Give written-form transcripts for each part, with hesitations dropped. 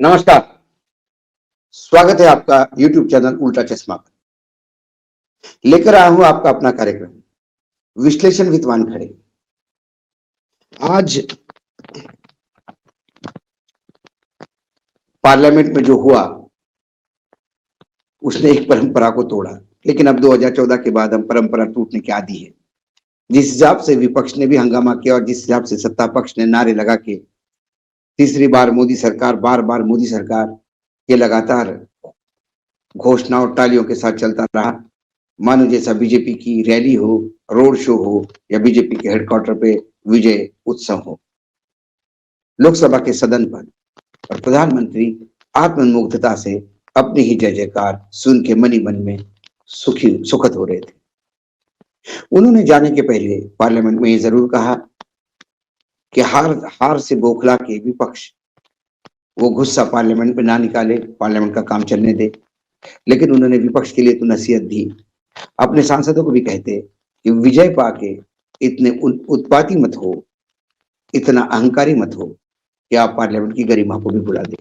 नमस्कार। स्वागत है आपका YouTube चैनल उल्टा चश्मा पर। लेकर आया हूं आपका अपना कार्यक्रम विश्लेषण विद वानखड़े। आज पार्लियामेंट में जो हुआ उसने एक परंपरा को तोड़ा, लेकिन अब 2014 के बाद हम परंपरा टूटने के आदी है। जिस हिसाब से विपक्ष ने भी हंगामा किया और जिस हिसाब से सत्ता पक्ष ने नारे लगा के तीसरी बार मोदी सरकार, बार बार मोदी सरकार, ये लगातार घोषणा और तालियों के साथ चलता रहा, मानो जैसा बीजेपी की रैली हो, रोड शो हो या बीजेपी के हेडक्वार्टर पे विजय उत्सव हो। लोकसभा के सदन पर और प्रधानमंत्री आत्मनिर्भरता से अपनी ही जय जयकार सुन के मन ही मन में सुखद हो रहे थे। उन्होंने जाने के पहले पार्लियामेंट में ये जरूर कहा कि हार से बौखला के विपक्ष वो गुस्सा पार्लियामेंट में ना निकाले, पार्लियामेंट का काम चलने दे। लेकिन उन्होंने विपक्ष के लिए तो नसीहत दी, अपने सांसदों को भी कहते कि विजय पाके इतने उत्पाती मत हो, इतना अहंकारी मत हो कि आप पार्लियामेंट की गरिमा को भी भुला दे।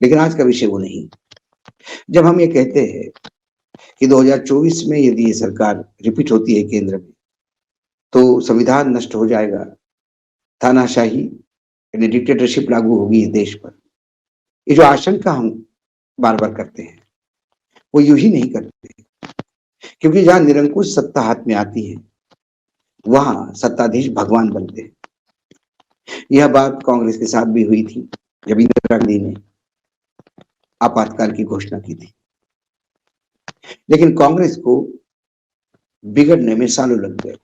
लेकिन आज का विषय वो नहीं। जब हम ये कहते हैं कि 2024 में यदि ये सरकार रिपीट होती है केंद्र में, तो संविधान नष्ट हो जाएगा, तानाशाही यानी डिक्टेटरशिप लागू होगी इस देश पर, ये जो आशंका हम बार बार करते हैं वो यूं ही नहीं करते, क्योंकि जहां निरंकुश सत्ता हाथ में आती है वहां सत्ताधीश भगवान बनते हैं। यह बात कांग्रेस के साथ भी हुई थी जब इंदिरा गांधी ने आपातकाल की घोषणा की थी। लेकिन कांग्रेस को बिगड़ने में सालों लग गए।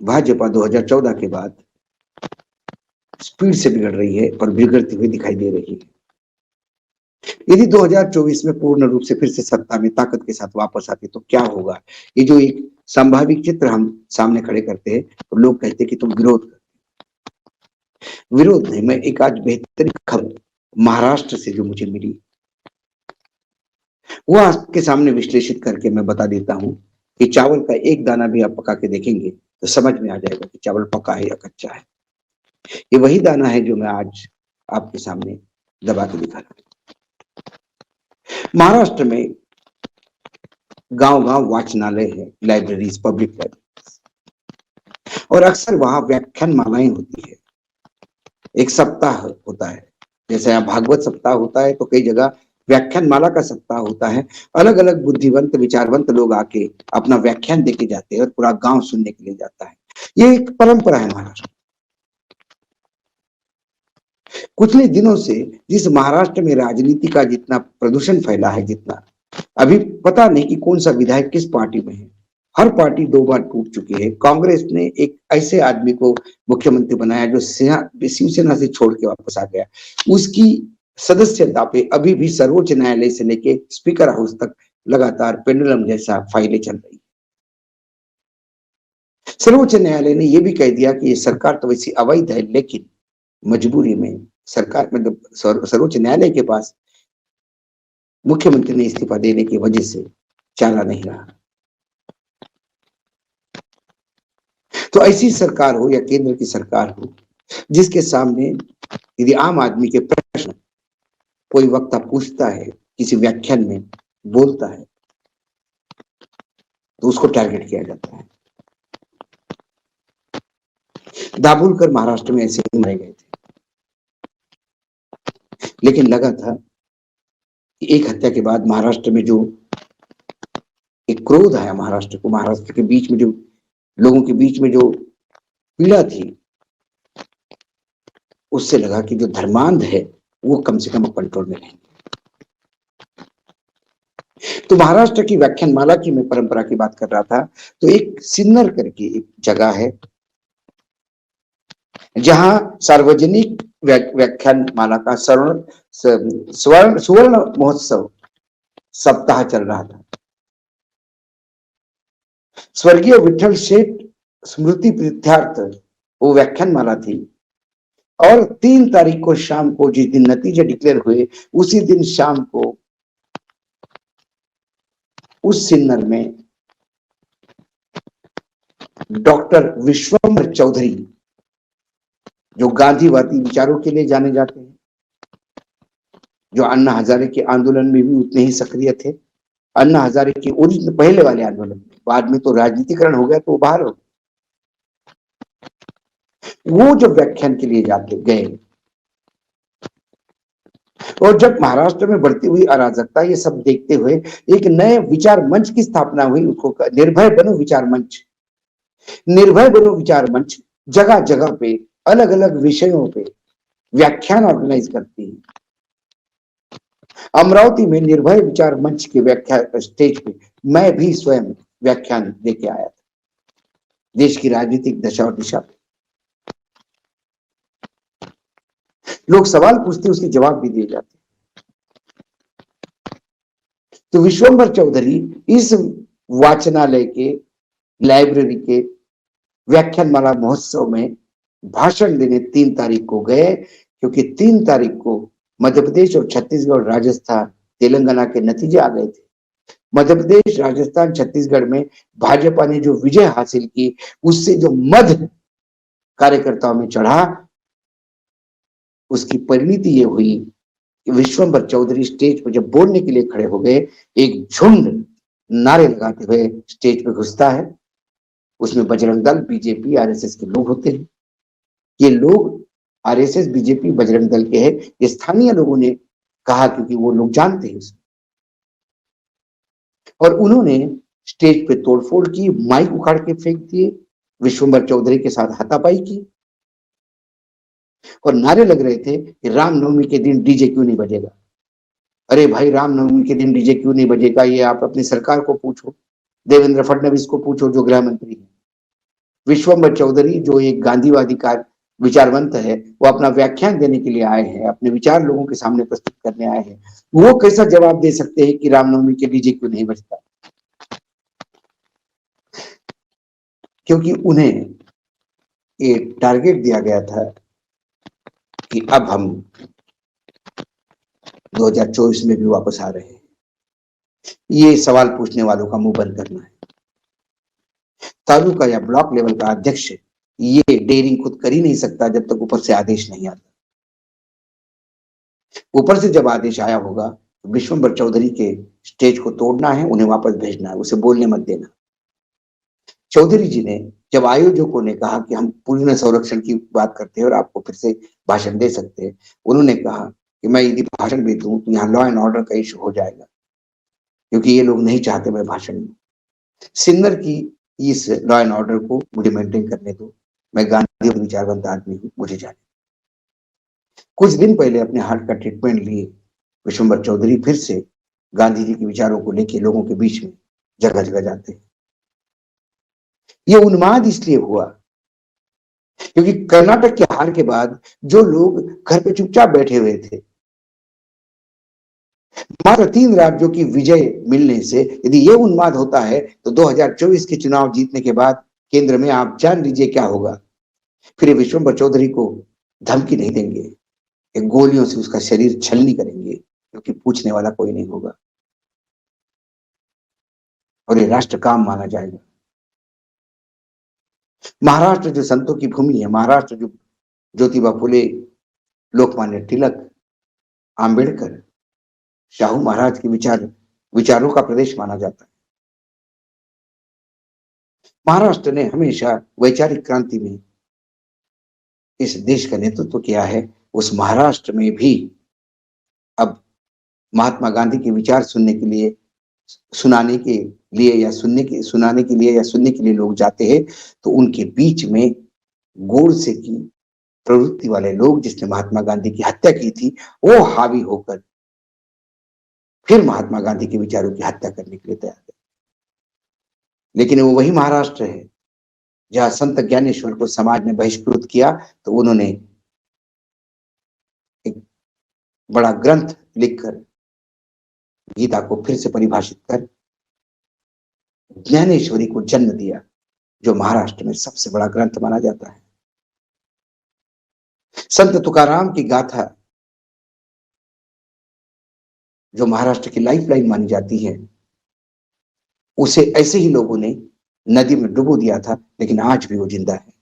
भाजपा 2014 के बाद स्पीड से बिगड़ रही है और बिगड़ती हुई दिखाई दे रही है। यदि 2024 में पूर्ण रूप से फिर से सत्ता में ताकत के साथ वापस आते तो क्या होगा, ये जो एक संभावित चित्र हम सामने खड़े करते हैं तो लोग कहते हैं कि तुम विरोध करते। विरोध नहीं, मैं एक आज बेहतरीन खबर महाराष्ट्र से जो मुझे मिली वो आपके सामने विश्लेषित करके मैं बता देता हूं कि चावल का एक दाना भी आप पका के देखेंगे तो समझ में आ जाएगा कि चावल पका है या कच्चा है। ये वही दाना है जो मैं आज आपके सामने दबा के दिखा रहा हूं। महाराष्ट्र में गांव गांव वाचनालय है, लाइब्रेरीज, पब्लिक लाइब्रेरीज, और अक्सर वहां व्याख्यान मालाएं होती है। एक सप्ताह होता है, जैसे यहाँ भागवत सप्ताह होता है तो कई जगह व्याख्यान माला का सप्ताह होता है। अलग अलग बुद्धिवंत विचारवंत लोग आके अपना व्याख्यान देके जाते हैं और पूरा गांव सुनने के लिए जाता है। ये एक परंपरा है महाराष्ट्र। कुछ ही दिनों से जिस महाराष्ट्र में राजनीति का जितना प्रदूषण फैला है, जितना अभी पता नहीं कि कौन सा विधायक किस पार्टी में है। हर पार्टी दो बार टूट चुकी है। कांग्रेस ने एक ऐसे आदमी को मुख्यमंत्री बनाया जो शिवसेना से छोड़ के वापस आ गया। उसकी सदस्यता पे अभी भी सर्वोच्च न्यायालय से लेके स्पीकर हाउस तक लगातार पेंडुलम जैसा फाइलें चल रही। सर्वोच्च न्यायालय ने यह भी कह दिया कि ये सरकार तो वैसी अवैध है, लेकिन मजबूरी में सरकार मतलब सर्वोच्च न्यायालय के पास मुख्यमंत्री ने इस्तीफा देने की वजह से चारा नहीं रहा। तो ऐसी सरकार हो या केंद्र की सरकार हो जिसके सामने यदि आम आदमी के प्रश्न कोई वक्ता पूछता है, किसी व्याख्यान में बोलता है, तो उसको टारगेट किया जाता है। दाभोलकर महाराष्ट्र में ऐसे ही मारे गए थे, लेकिन लगा था कि एक हत्या के बाद महाराष्ट्र में जो एक क्रोध आया, महाराष्ट्र के बीच में जो लोगों के बीच में जो पीड़ा थी, उससे लगा कि जो धर्मांध है वो कम से कम कंट्रोल में रहेंगे। तो महाराष्ट्र की व्याख्यान माला की मैं परंपरा की बात कर रहा था, तो एक सिन्नर करके एक जगह है जहां सार्वजनिक व्याख्यान माला का सुवर्ण महोत्सव सप्ताह चल रहा था। स्वर्गीय विठल शेठ स्मृति प्रीत्यार्थ वो व्याख्यान माला थी, और 3 तारीख को शाम को जिस दिन नतीजे डिक्लेयर हुए उसी दिन शाम को उस सिन्नर में डॉक्टर विश्वम्भर चौधरी, जो गांधीवादी विचारों के लिए जाने जाते हैं, जो अन्ना हजारे के आंदोलन में भी उतने ही सक्रिय थे। अन्ना हजारे के ओरिजिनल पहले वाले आंदोलन में, बाद में तो राजनीतिकरण हो गया तो वो बाहर हो। वो जब व्याख्यान के लिए जाते गए और जब महाराष्ट्र में बढ़ती हुई अराजकता ये सब देखते हुए एक नए विचार मंच की स्थापना हुई, उसको निर्भय बनो विचार मंच। निर्भय बनो विचार मंच जगह जगह पे अलग अलग विषयों पे व्याख्यान ऑर्गेनाइज करती है। अमरावती में निर्भय विचार मंच के व्याख्यान स्टेज पे मैं भी स्वयं व्याख्यान देके आया था, देश की राजनीतिक दशा और दिशा पे। लोग सवाल पूछते, उसके जवाब भी दिए जाते। तो विश्वंभर चौधरी इस वाचनालय के, लाइब्रेरी के व्याख्यानमाला महोत्सव में भाषण देने 3 तारीख को गए, क्योंकि 3 तारीख को मध्य प्रदेश और छत्तीसगढ़, राजस्थान, तेलंगाना के नतीजे आ गए थे। मध्य प्रदेश, राजस्थान, छत्तीसगढ़ में भाजपा ने जो विजय हासिल की, उससे जो मद कार्यकर्ताओं में चढ़ा, उसकी परिणति ये हुई कि विश्वंभर चौधरी स्टेज पर जब बोलने के लिए खड़े हो गए, एक झुंड नारे लगाते हुए स्टेज पे घुसता है। उसमें बजरंग दल, बीजेपी, आरएसएस के लोग होते हैं। ये लोग आरएसएस, बीजेपी, बजरंग दल के हैं, ये स्थानीय लोगों ने कहा, क्योंकि वो लोग जानते हैं उसको। और उन्होंने स्टेज पे तोड़फोड़ की, माइक उखाड़ के फेंक दिए, विश्वंभर चौधरी के साथ हाथापाई की और नारे लग रहे थे कि रामनवमी के दिन डीजे क्यों नहीं बजेगा। अरे भाई, रामनवमी के दिन डीजे क्यों नहीं बजेगा, ये आप अपनी सरकार को पूछो, देवेंद्र फडणवीस को पूछो जो गृह मंत्री है। विश्वंभर चौधरी जो एक गांधीवादी का विचारवंत है, वो अपना व्याख्यान देने के लिए आए हैं, अपने विचार लोगों के सामने प्रस्तुत करने आए हैं। वो कैसा जवाब दे सकते हैं कि रामनवमी के डीजे क्यों नहीं बजता? क्योंकि उन्हें एक टारगेट दिया गया था कि अब हम 2024 में भी वापस आ रहे हैं। ये सवाल पूछने वालों का मुंह बंद करना है। तालुका या ब्लॉक लेवल का अध्यक्ष ये डेयरिंग खुद कर ही नहीं सकता जब तक ऊपर से आदेश नहीं आता। ऊपर से जब आदेश आया होगा तो विश्वंभर चौधरी के स्टेज को तोड़ना है, उन्हें वापस भेजना है, उसे बोलने मत देना। चौधरी जी ने जब आयोजकों ने कहा कि हम पूर्ण संरक्षण की बात करते हैं और आपको फिर से भाषण दे सकते हैं, उन्होंने कहा कि मैं यदि भाषण भी दूं तो यहाँ लॉ एंड ऑर्डर का इशू हो जाएगा, क्योंकि ये लोग नहीं चाहते मैं भाषण दूं। सिन्नर की इस लॉ एंड ऑर्डर को मुझे मेंटेन करने दो, मैं गांधी विचारवंत आदमी हूँ, मुझे जाने। कुछ दिन पहले अपने हार्ट का ट्रीटमेंट लिए विश्वंभर चौधरी फिर से गांधी जी के विचारों को लेकर लोगों के बीच में जगह जगह जाते हैं। ये उन्माद इसलिए हुआ क्योंकि कर्नाटक की हार के बाद जो लोग घर पे चुपचाप बैठे हुए थे, मात्र 3 राज्यों की विजय मिलने से यदि ये उन्माद होता है तो 2024 के चुनाव जीतने के बाद केंद्र में आप जान लीजिए क्या होगा। फिर विश्वंभर चौधरी को धमकी नहीं देंगे, गोलियों से उसका शरीर छलनी करेंगे, क्योंकि पूछने वाला कोई नहीं होगा और ये राष्ट्र काम माना जाएगा। महाराष्ट्र जो संतों की भूमि है, महाराष्ट्र जो ज्योतिबा फुले, लोकमान्य तिलक, आंबेडकर, शाहू महाराज के विचारों का प्रदेश माना जाता है। महाराष्ट्र ने हमेशा वैचारिक क्रांति में इस देश का नेतृत्व किया है। उस महाराष्ट्र में भी अब महात्मा गांधी के विचार सुनने के लिए, सुनाने के लिए या सुनने के लिए लोग जाते हैं, तो उनके बीच में गोडसे की प्रवृत्ति वाले लोग, जिसने महात्मा गांधी की हत्या की थी, वो हावी होकर फिर महात्मा गांधी के विचारों की हत्या करने के लिए तैयार है। लेकिन वो वही महाराष्ट्र है जहां संत ज्ञानेश्वर को समाज ने बहिष्कृत किया, तो उन्होंने एक बड़ा ग्रंथ लिखकर गीता को फिर से परिभाषित कर ज्ञानेश्वरी को जन्म दिया, जो महाराष्ट्र में सबसे बड़ा ग्रंथ माना जाता है। संत तुकाराम की गाथा, जो महाराष्ट्र की लाइफलाइन मानी जाती है, उसे ऐसे ही लोगों ने नदी में डुबो दिया था, लेकिन आज भी वो जिंदा है।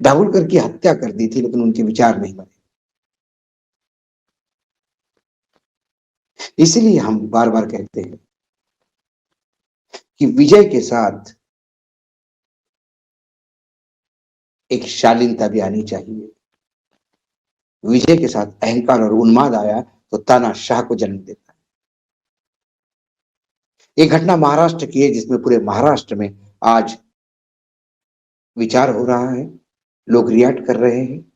दाभोलकर की हत्या कर दी थी, लेकिन उनके विचार नहीं मरे। इसलिए हम बार बार कहते हैं कि विजय के साथ एक शालीनता भी आनी चाहिए। विजय के साथ अहंकार और उन्माद आया तो तानाशाह को जन्म देता है। एक घटना महाराष्ट्र की है जिसमें पूरे महाराष्ट्र में आज विचार हो रहा है, लोग रिएक्ट कर रहे हैं।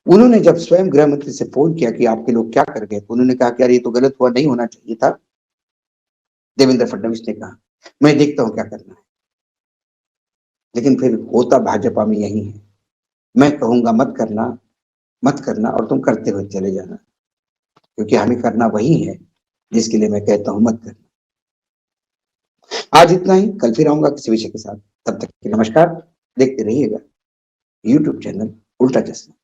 उन्होंने जब स्वयं गृह मंत्री से फोन किया कि आपके लोग क्या कर गए, तो उन्होंने कहा कि यार ये तो गलत हुआ, नहीं होना चाहिए था। देवेंद्र फडणवीस ने कहा मैं देखता हूं क्या करना है, लेकिन फिर होता भाजपा में यही है। मैं कहूंगा मत करना, मत करना, और तुम करते हुए चले जाना, क्योंकि हमें करना वही है जिसके लिए मैं कहता हूं मत करना। आज इतना ही, कल फिर आऊंगा किसी विषय के साथ। तब तक के नमस्कार। देखते रहिएगा यूट्यूब चैनल उल्टा चश्मा।